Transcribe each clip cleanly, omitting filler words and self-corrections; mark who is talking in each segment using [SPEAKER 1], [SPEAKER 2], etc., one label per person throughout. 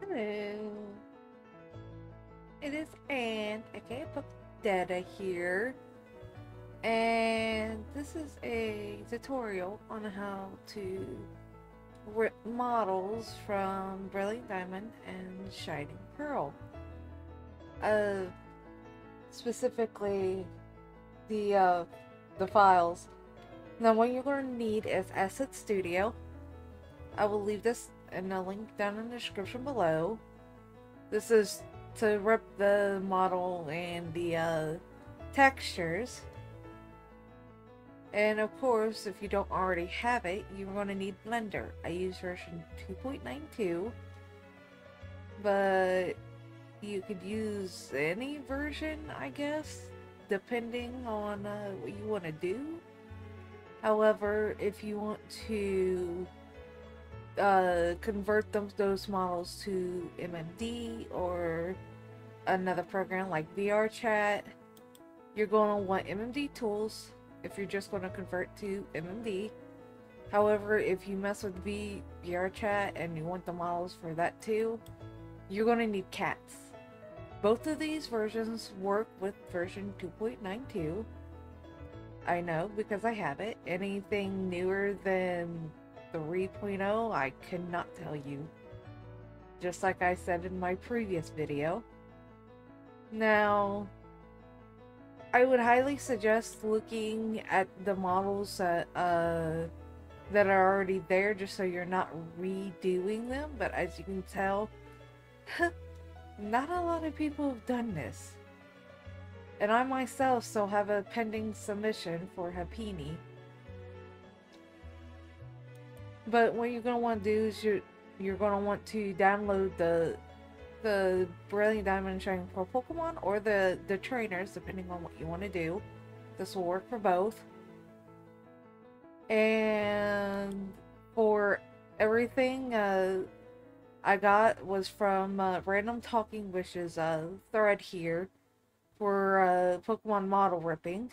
[SPEAKER 1] Hello. It is Ann, aka Data here, and this is a tutorial on how to rip models from Brilliant Diamond and Shining Pearl. Uh, Specifically the files. Now, what you're going to need is AssetStudio. I will leave this in a link down in the description below. This is to rip the model and the textures. And of course, if you don't already have it, you're going to need Blender. I use version 2.92, but you could use any version, I guess, depending on what you want to do. However, if you want to convert those models to MMD or another program like VRChat, you're going to want MMD tools if you're just going to convert to MMD. However, if you mess with VRChat and you want the models for that too, you're going to need cats. Both of these versions work with version 2.92. I know because I have it. Anything newer than 3.0, I cannot tell you. Just like I said in my previous video. Now, I would highly suggest looking at the models that are already there, just so you're not redoing them. But as you can tell, not a lot of people have done this. And I myself still have a pending submission for Hapini. But what you're going to want to do is you're going to want to download the Brilliant Diamond and Shining Pearl Pokemon, or the trainers, depending on what you want to do. This will work for both. And for everything I got was from Random Talking Wishes thread here for Pokemon model ripping.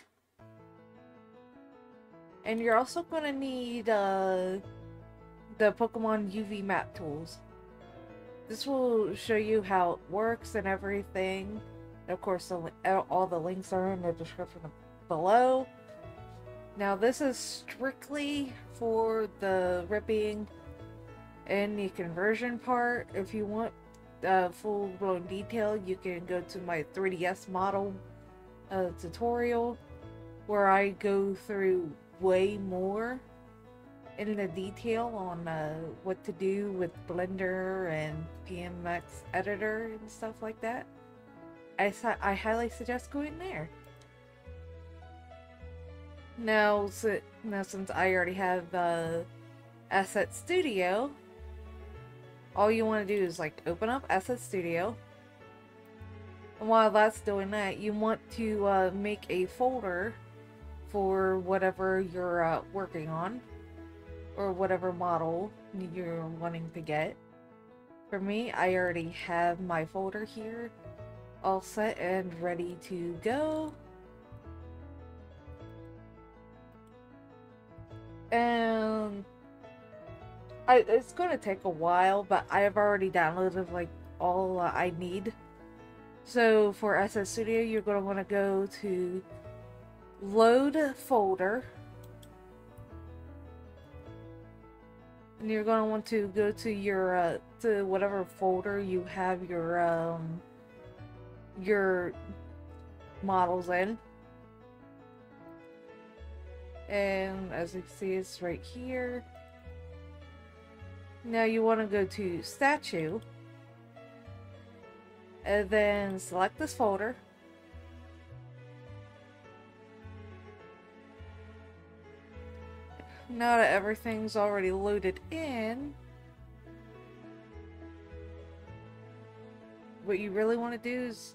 [SPEAKER 1] And you're also going to need the PokemonUVMapTools. This will show you how it works and everything. And of course, all the links are in the description below. Now, this is strictly for the ripping and the conversion part. If you want full-blown detail, you can go to my 3DS model tutorial, where I go through way more in the detail on what to do with Blender and PMX editor and stuff like that. I highly suggest going there. Now since I already have AssetStudio, all you want to do is like open up AssetStudio. And while that's doing that, you want to make a folder for whatever you're working on, or whatever model you're wanting to get. For me, I already have my folder here all set and ready to go. And it's going to take a while, but I have already downloaded like all I need. So for AssetStudio, you're going to want to go to Load Folder. And you're going to want to go to your to whatever folder you have your models in. And as you can see, it's right here. Now you want to go to Statue, and then select this folder. Now that everything's already loaded in, what you really want to do is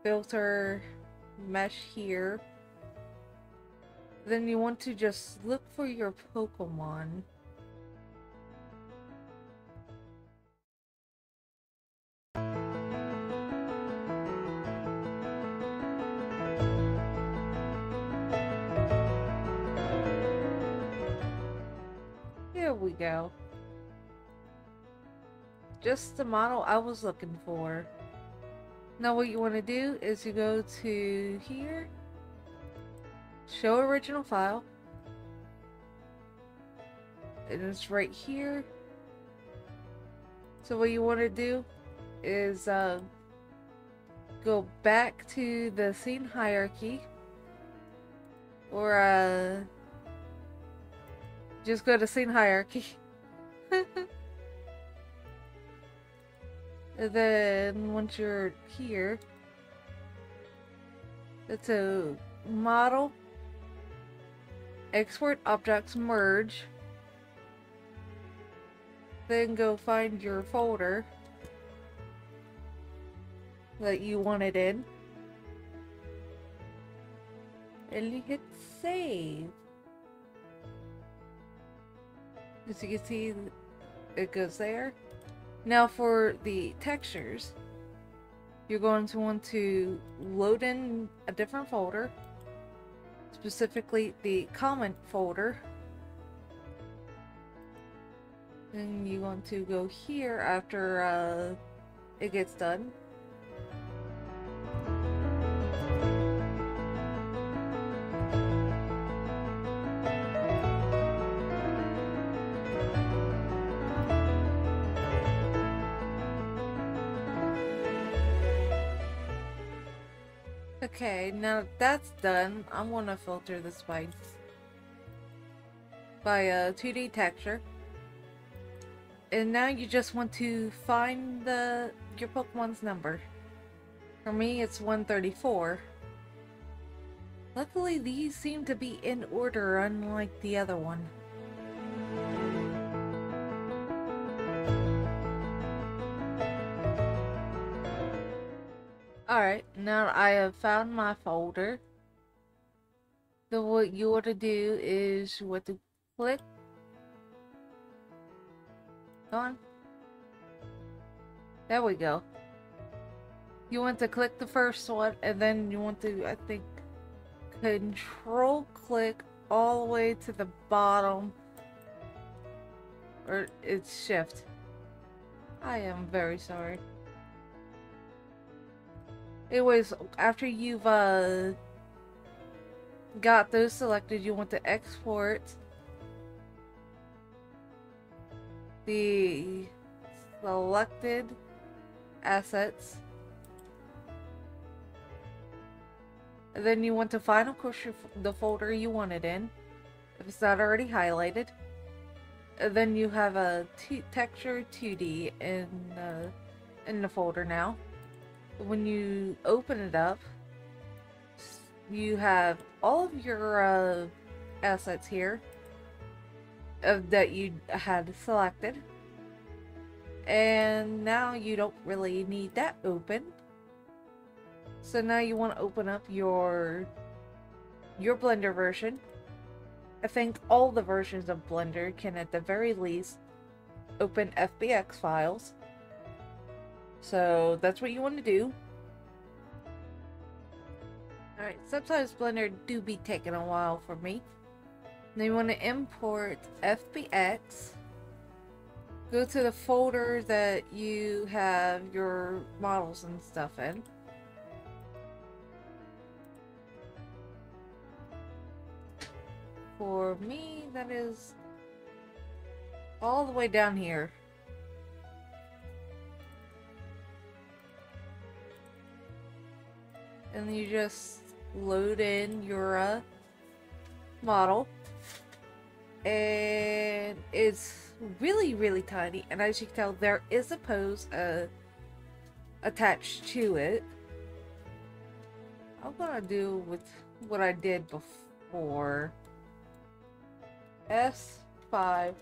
[SPEAKER 1] filter mesh here. Then you want to just look for your Pokemon. Here we go. just the model I was looking for. Now what you want to do is you go to here, show original file, and it's right here. So what you want to do is go back to the scene hierarchy, or just go to scene hierarchy. And then once you're here, it's a model, export objects, merge. Then go find your folder that you want it in, and you hit save. As you can see, it goes there. Now for the textures, you're going to want to load in a different folder, specifically the comment folder. And you want to go here after it gets done. Okay, now that's done, I'm gonna filter this by 2D texture. And now you just want to find your Pokemon's number. For me, it's 134. Luckily, these seem to be in order, unlike the other one. Alright, now I have found my folder. Then what you want to do is you want to click on. There we go. You want to click the first one, and then you want to, I think, control click all the way to the bottom. Or it's shift. I am very sorry. Anyways, after you've got those selected, you want to export the selected assets. And then you want to find, of course, the folder you want it in, if it's not already highlighted. And then you have a texture 2D in the folder now. When you open it up, you have all of your assets here that you had selected, and now you don't really need that open. So now you want to open up your Blender version. I think all the versions of Blender can at the very least open FBX files. So that's what you want to do. Alright, sometimes Blender do be taking a while for me. Then you want to import FBX. Go to the folder that you have your models and stuff in. For me, that is all the way down here. And you just load in your model. And it's really tiny, and as you can tell, there is a pose attached to it. I'm gonna do with what I did before. S5000.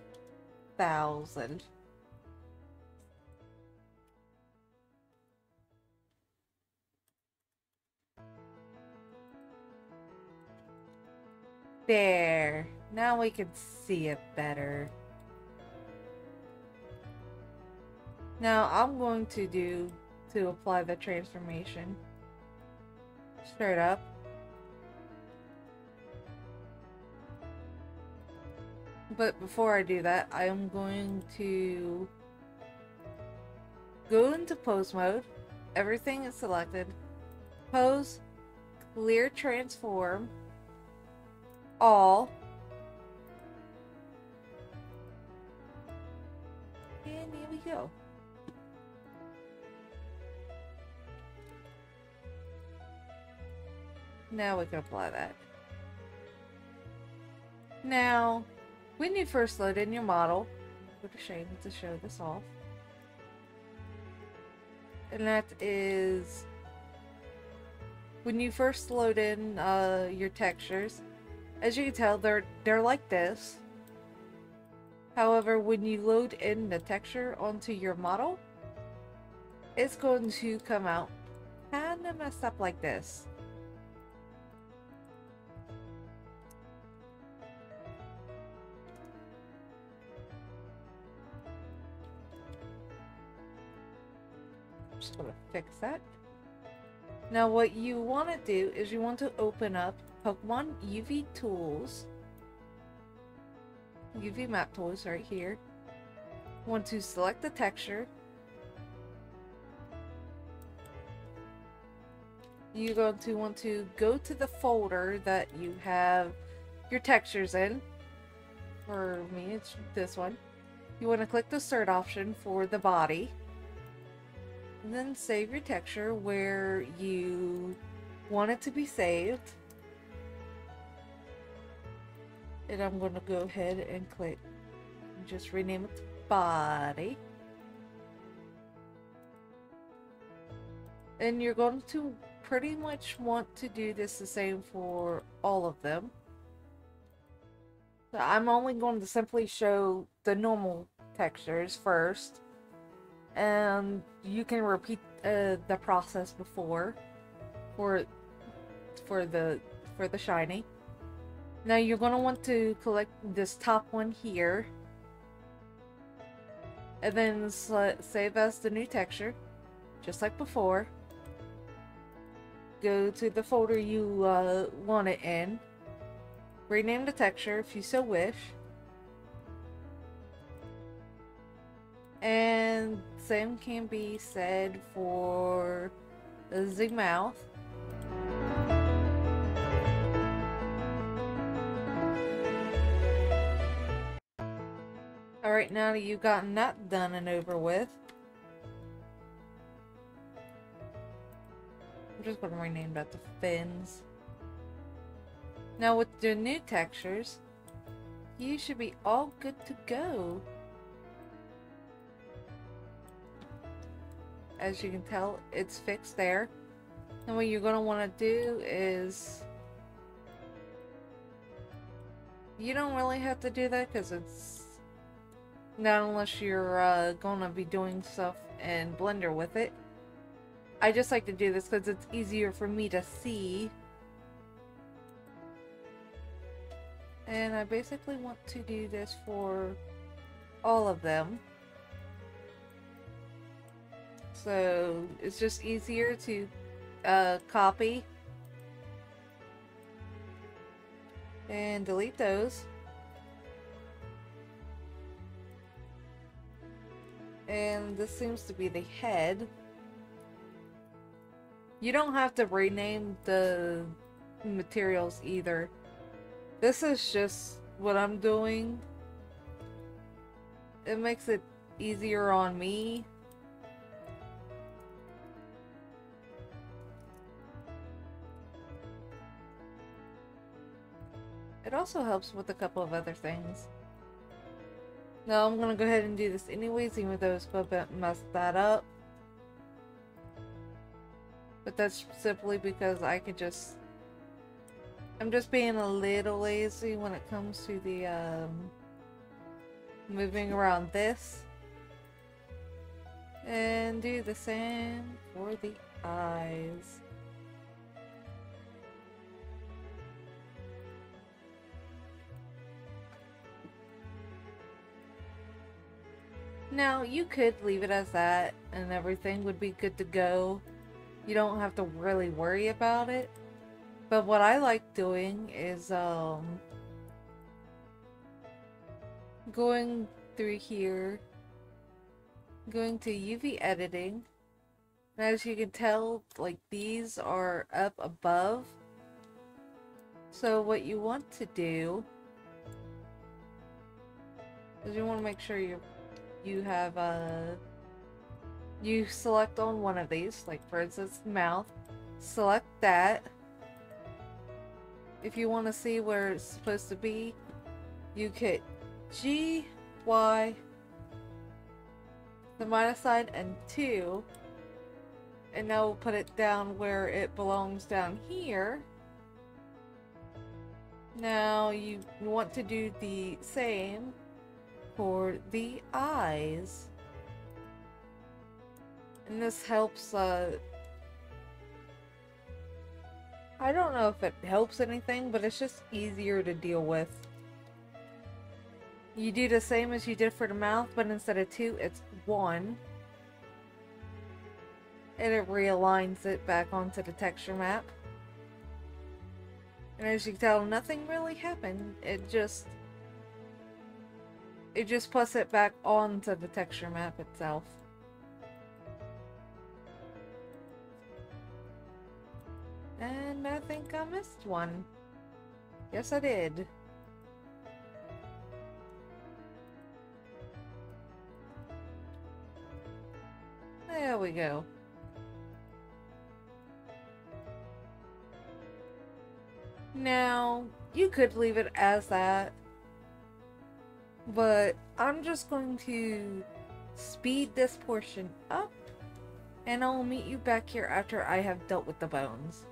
[SPEAKER 1] There. Now we can see it better. Now I'm going to apply the transformation straight up. But before I do that, I am going to go into pose mode. Everything is selected. Pose, clear transform, all. And here we go. Now we can apply that. Now, when you first load in your model, go to shade to show this off. And that is when you first load in your textures. As you can tell, they're like this. However, when you load in the texture onto your model, it's going to come out kind of messed up like this. Just gonna fix that. Now what you want to do is you want to open up Pokemon UV Tools, UV Map Tools right here. You want to select the texture. You're going to want to go to the folder that you have your textures in. For me, it's this one. You want to click the Start option for the body. And then save your texture where you want it to be saved. And I'm going to go ahead and click and just rename it to body. And you're going to pretty much want to do this the same for all of them. So I'm only going to simply show the normal textures first. And you can repeat the process before for the shiny. Now you're going to want to collect this top one here, and then save as the new texture, just like before. Go to the folder you want it in. Rename the texture if you so wish. And same can be said for the mouth. Alright, now that you've gotten that done and over with, I'm just going to rename that to fins. Now with the new textures, you should be all good to go. As you can tell, it's fixed there. And what you're going to want to do is, you don't really have to do that because it's not unless you're going to be doing stuff in Blender with it. I just like to do this because it's easier for me to see. And I basically want to do this for all of them. So it's just easier to copy and delete those. And this seems to be the head. You don't have to rename the materials either. This is just what I'm doing. It makes it easier on me. It also helps with a couple of other things. Now I'm gonna go ahead and do this anyways, even though it's gonna mess that up. But that's simply because I could just... I'm just being a little lazy when it comes to the moving around this. And do the same for the eyes. Now, you could leave it as that and everything would be good to go. You don't have to really worry about it. But what I like doing is going through here going to UV editing. And as you can tell, like, these are up above. So what you want to do is you want to make sure you have you select on one of these, like for instance mouth. Select that. If you want to see where it's supposed to be, you hit G, Y, the minus sign, and 2, and now we'll put it down where it belongs down here. Now you want to do the same for the eyes, and this helps. I don't know if it helps anything, but it's just easier to deal with. You do the same as you did for the mouth, but instead of 2, it's 1. And it realigns it back onto the texture map. And as you can tell, nothing really happened. It just puts it back onto the texture map itself. And I think I missed one. Yes, I did. There we go. Now, you could leave it as that, but I'm just going to speed this portion up, and I'll meet you back here after I have dealt with the bones.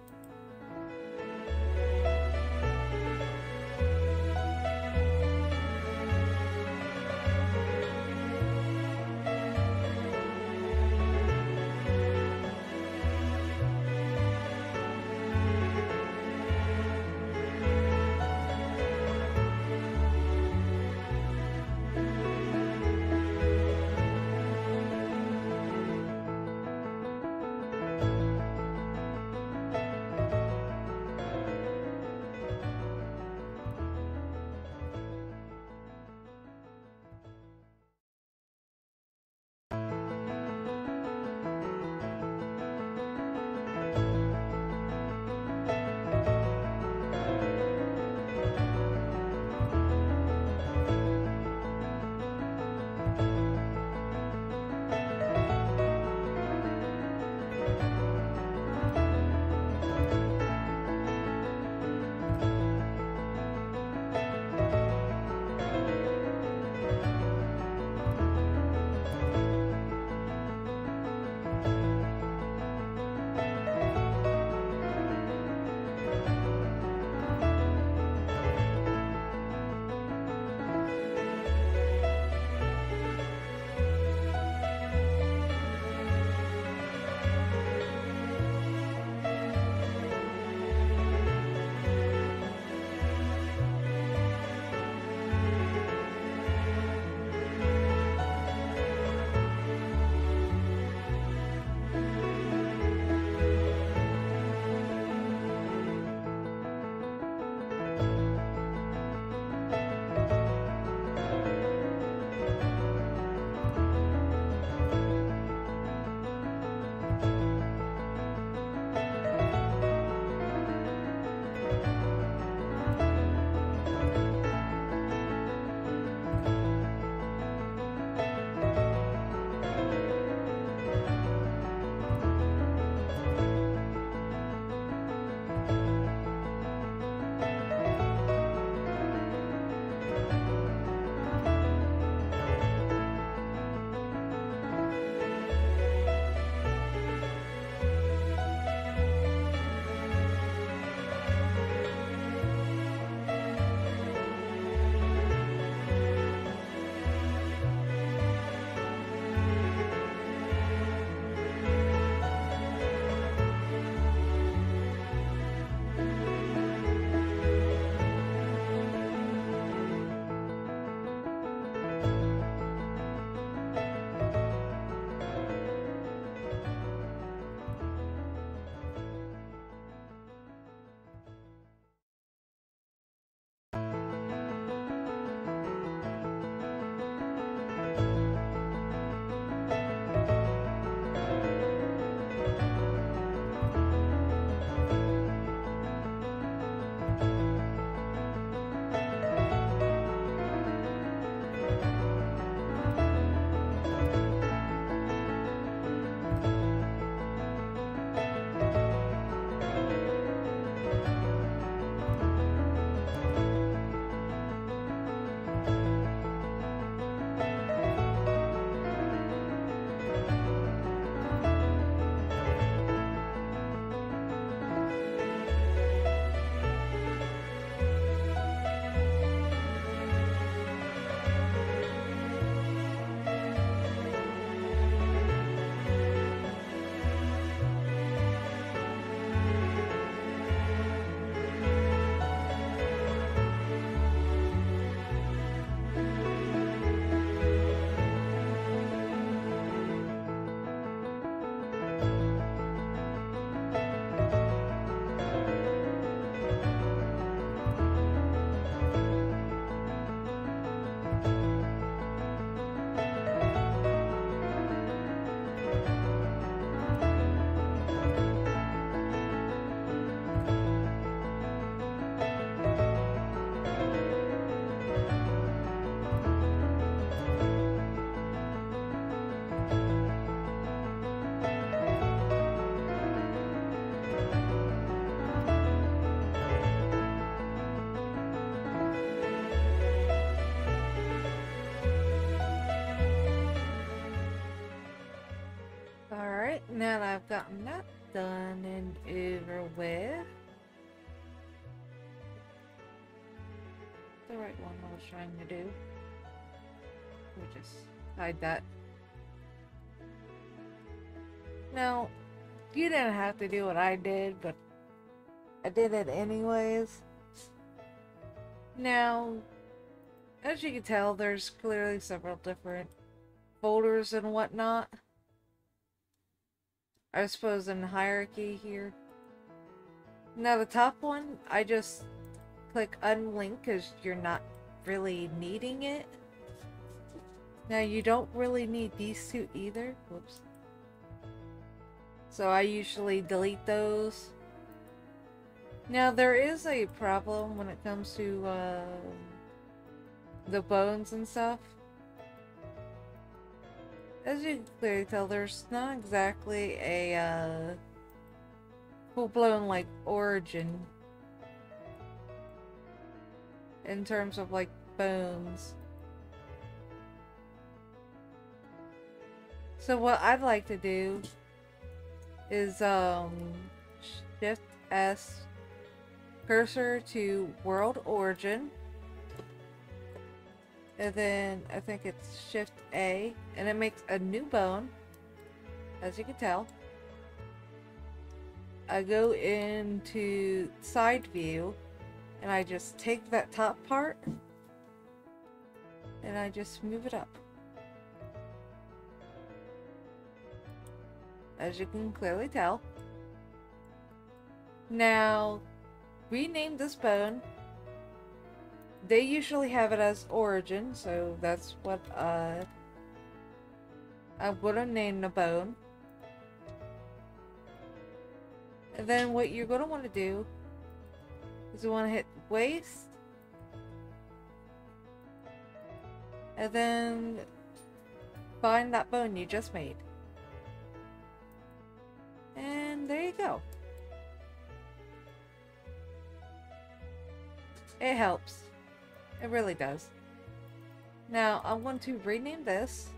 [SPEAKER 1] Now that I've gotten that done and over with. The right one I was trying to do. We just hide that. Now, you didn't have to do what I did, but I did it anyways. Now, as you can tell, there's clearly several different folders and whatnot. I suppose in hierarchy here. Now the top one, I just click unlink because you're not really needing it. Now you don't really need these two either. Whoops. So I usually delete those. Now there is a problem when it comes to the bones and stuff. As you can clearly tell, there's not exactly a full-blown like origin in terms of like bones. So what I'd like to do is Shift S cursor to world origin, and then I think it's Shift A, and it makes a new bone, as you can tell. I go into side view, and I just take that top part, and I just move it up. As you can clearly tell. Now, rename this bone. They usually have it as origin, so that's what I would have named the bone. And then what you're going to want to do is you want to hit waste, and then find that bone you just made. And there you go. It helps. It really does. Now, I want to rename this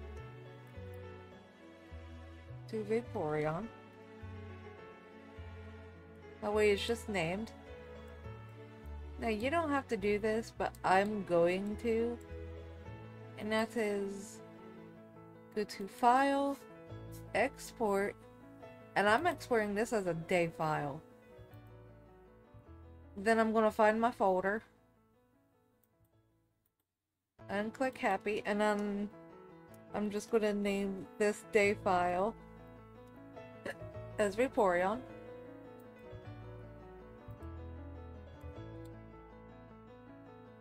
[SPEAKER 1] to Vaporeon. That way it's just named. Now, you don't have to do this, but I'm going to. And that is go to File, Export, and I'm exporting this as a DAV file. Then I'm going to find my folder and click happy, and then I'm just going to name this DAV file as Vaporeon.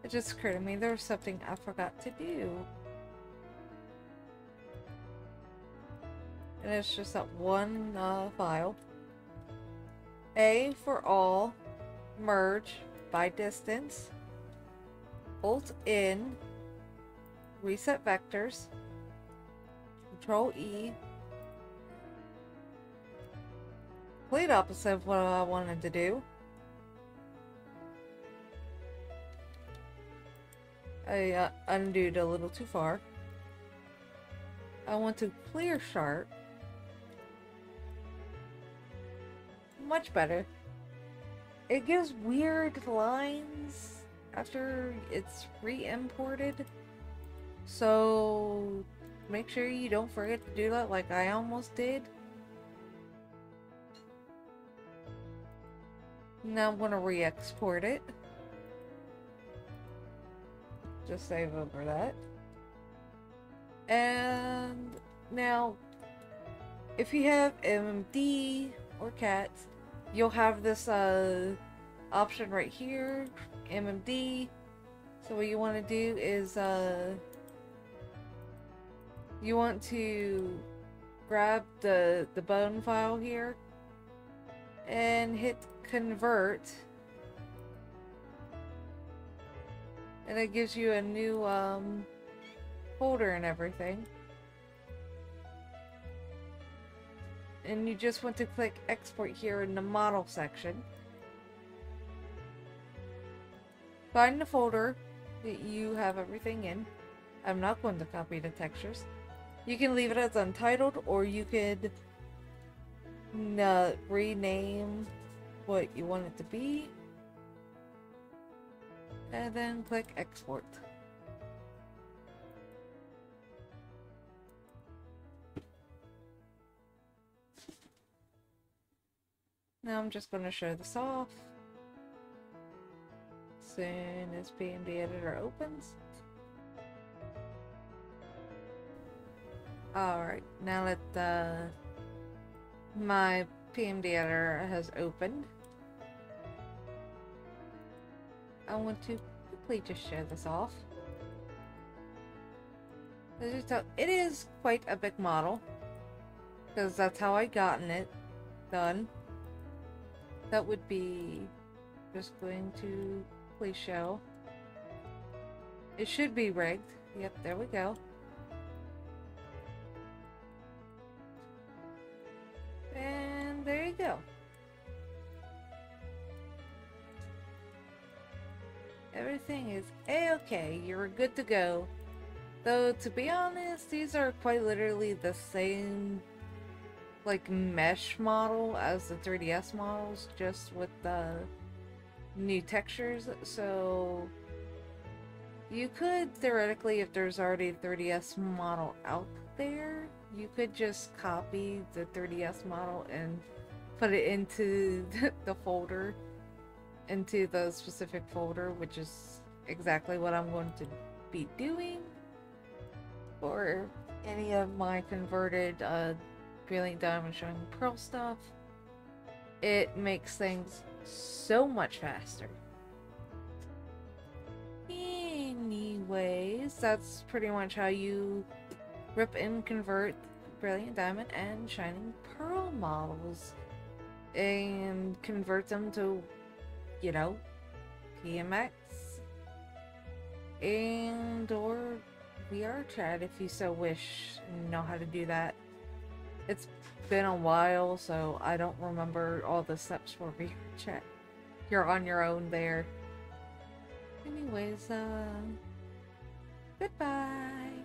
[SPEAKER 1] It just occurred to me there was something I forgot to do. And it's just that one file. A for all, merge by distance, Alt in, reset vectors, Control E. Complete opposite of what I wanted to do. I undid a little too far. I want to clear sharp. Much better. It gives weird lines after it's re-imported. So make sure you don't forget to do that like I almost did. Now I'm going to re-export it. Just save over that. And now, if you have MMD or cats, you'll have this option right here, MMD. So what you want to do is you want to grab the bone file here and hit convert, and it gives you a new folder and everything. And you just want to click export here in the model section. Find the folder that you have everything in. I'm not going to copy the textures. You can leave it as untitled, or you could rename what you want it to be, and then click export. Now I'm just going to show this off as soon as PMD Editor opens. Alright, now that my PMD Editor has opened, I want to quickly just show this off. As you tell, it is quite a big model, because that's how I gotten it done. That would be just going to please show. It should be rigged. Yep, there we go. And there you go. Everything is a-okay. You're good to go. Though, to be honest, these are quite literally the same like mesh model as the 3DS models, just with the new textures. So you could theoretically, if there's already a 3DS model out there, you could just copy the 3DS model and put it into the folder, into the specific folder, which is exactly what I'm going to be doing for any of my converted Brilliant Diamond Showing Pearl stuff. It makes things so much faster. Anyways, that's pretty much how you rip and convert Brilliant Diamond and Shining Pearl models and convert them to, you know, PMX and or VR chat if you so wish and know how to do that. It's been a while, so I don't remember all the steps for VR chat. You're on your own there. Anyways, goodbye.